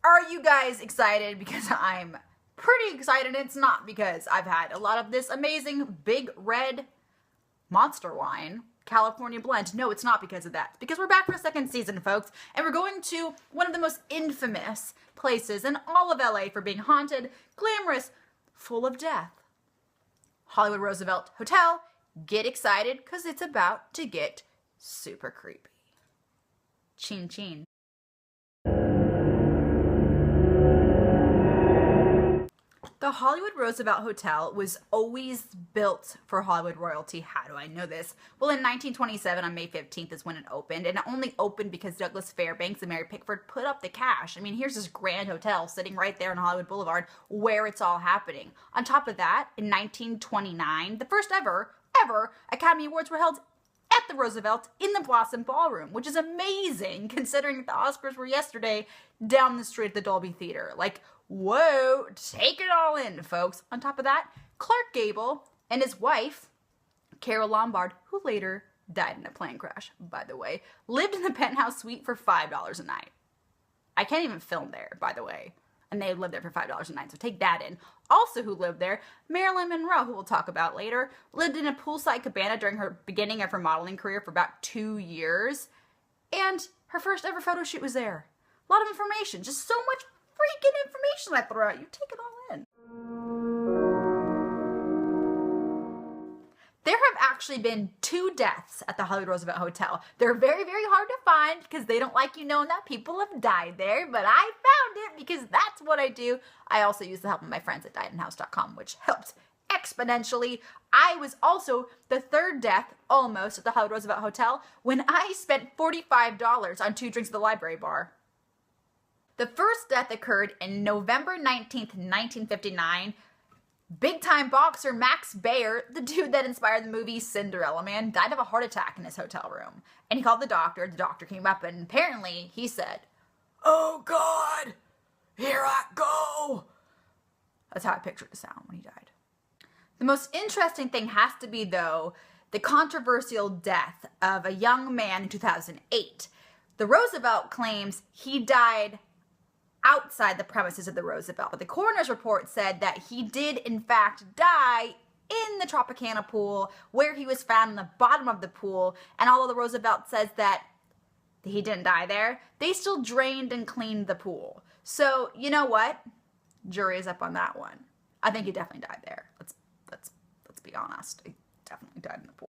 Are you guys excited? Because I'm pretty excited. It's not because I've had a lot of this amazing big red monster wine, California blend. No, it's not because of that. It's because we're back for a second season, folks, and we're going to one of the most infamous places in all of LA for being haunted, glamorous, full of death. Hollywood Roosevelt Hotel. Get excited because it's about to get super creepy. Chin chin. The Hollywood Roosevelt Hotel was always built for Hollywood royalty. How do I know this? Well, in 1927, on May 15th is when it opened, and it only opened because Douglas Fairbanks and Mary Pickford put up the cash. I mean, here's this grand hotel sitting right there on Hollywood Boulevard where it's all happening. On top of that, in 1929, the first ever Academy Awards were held at the Roosevelt in the Blossom Ballroom, which is amazing considering the Oscars were yesterday down the street at the Dolby Theater. Like, whoa, take it all in, folks. On top of that, Clark Gable and his wife, Carol Lombard, who later died in a plane crash, by the way, lived in the penthouse suite for $5 a night. I can't even film there, by the way. And they lived there for $5 a night, so take that in. Also who lived there, Marilyn Monroe, who we'll talk about later, lived in a poolside cabana during her beginning of her modeling career for about 2 years. And her first ever photo shoot was there. A lot of information, just so much freaking information I throw at you. Take it all in. There have actually been 2 deaths at the Hollywood Roosevelt Hotel. They're very, very hard to find because they don't like you knowing that people have died there, but I found it because that's what I do. I also use the help of my friends at diedinhouse.com, which helped exponentially. I was also the 3rd death almost at the Hollywood Roosevelt Hotel when I spent $45 on 2 drinks at the library bar. The first death occurred in November 19th, 1959. Big-time boxer Max Baer, the dude that inspired the movie Cinderella Man, died of a heart attack in his hotel room. And he called the doctor. The doctor came up and apparently he said, "Oh God, here I go." That's how I pictured the sound when he died. The most interesting thing has to be, though, the controversial death of a young man in 2008. The Roosevelt claims he died outside the premises of the Roosevelt, but the coroner's report said that he did in fact die in the Tropicana pool where he was found in the bottom of the pool. And although the Roosevelt says that he didn't die there, they still drained and cleaned the pool. So you know what? Jury is up on that one. I think he definitely died there. Let's be honest. He definitely died in the pool.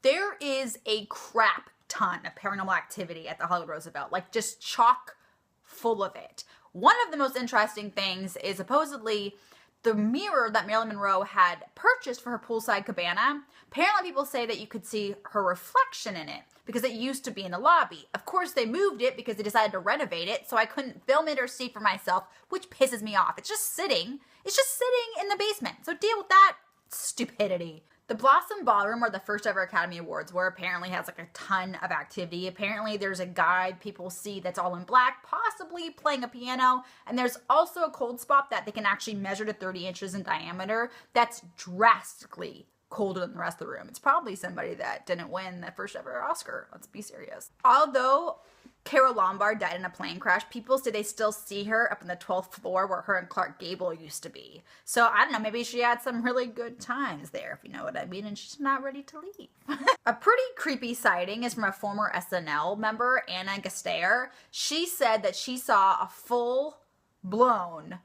There is a crap ton of paranormal activity at the Hollywood Roosevelt, like just chock full of it. One of the most interesting things is supposedly the mirror that Marilyn Monroe had purchased for her poolside cabana. Apparently people say that you could see her reflection in it because it used to be in the lobby. Of course they moved it because they decided to renovate it, so I couldn't film it or see for myself, which pisses me off. It's just sitting in the basement, so deal with that stupidity. The Blossom Ballroom, where the first ever Academy Awards were, apparently has like a ton of activity. Apparently there's a guide people see that's all in black, possibly playing a piano. And there's also a cold spot that they can actually measure to 30 inches in diameter. That's drastically colder than the rest of the room. It's probably somebody that didn't win the first ever Oscar. Let's be serious. Although Carol Lombard died in a plane crash, people say they still see her up on the 12th floor where her and Clark Gable used to be. So I don't know, maybe she had some really good times there, if you know what I mean, and she's not ready to leave. A pretty creepy sighting is from a former SNL member, Anna Gasteyer. She said that she saw a full-blown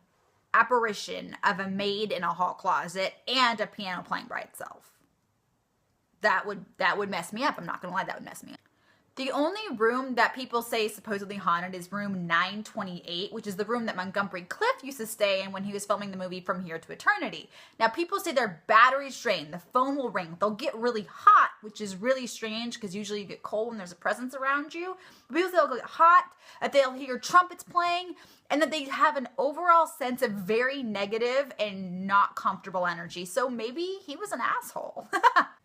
apparition of a maid in a hall closet and a piano playing by itself. That would mess me up. I'm not gonna lie, that would mess me up. The only room that people say is supposedly haunted is room 928, which is the room that Montgomery Clift used to stay in when he was filming the movie From Here to Eternity. Now, people say their batteries drain, the phone will ring, they'll get really hot, which is really strange because usually you get cold when there's a presence around you. But people say they'll get hot, that they'll hear trumpets playing, and that they have an overall sense of very negative and not comfortable energy. So maybe he was an asshole.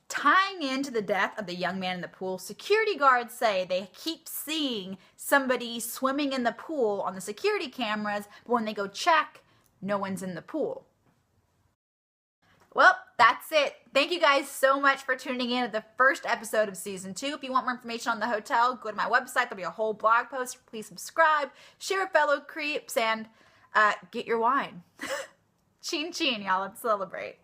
Tying into the death of the young man in the pool, security guards say they keep seeing somebody swimming in the pool on the security cameras, but when they go check, no one's in the pool. Well, that's that's it. Thank you guys so much for tuning in to the first episode of season 2. If you want more information on the hotel, go to my website. There'll be a whole blog post. Please subscribe, share with fellow creeps, and get your wine. Chin chin, y'all. Let's celebrate.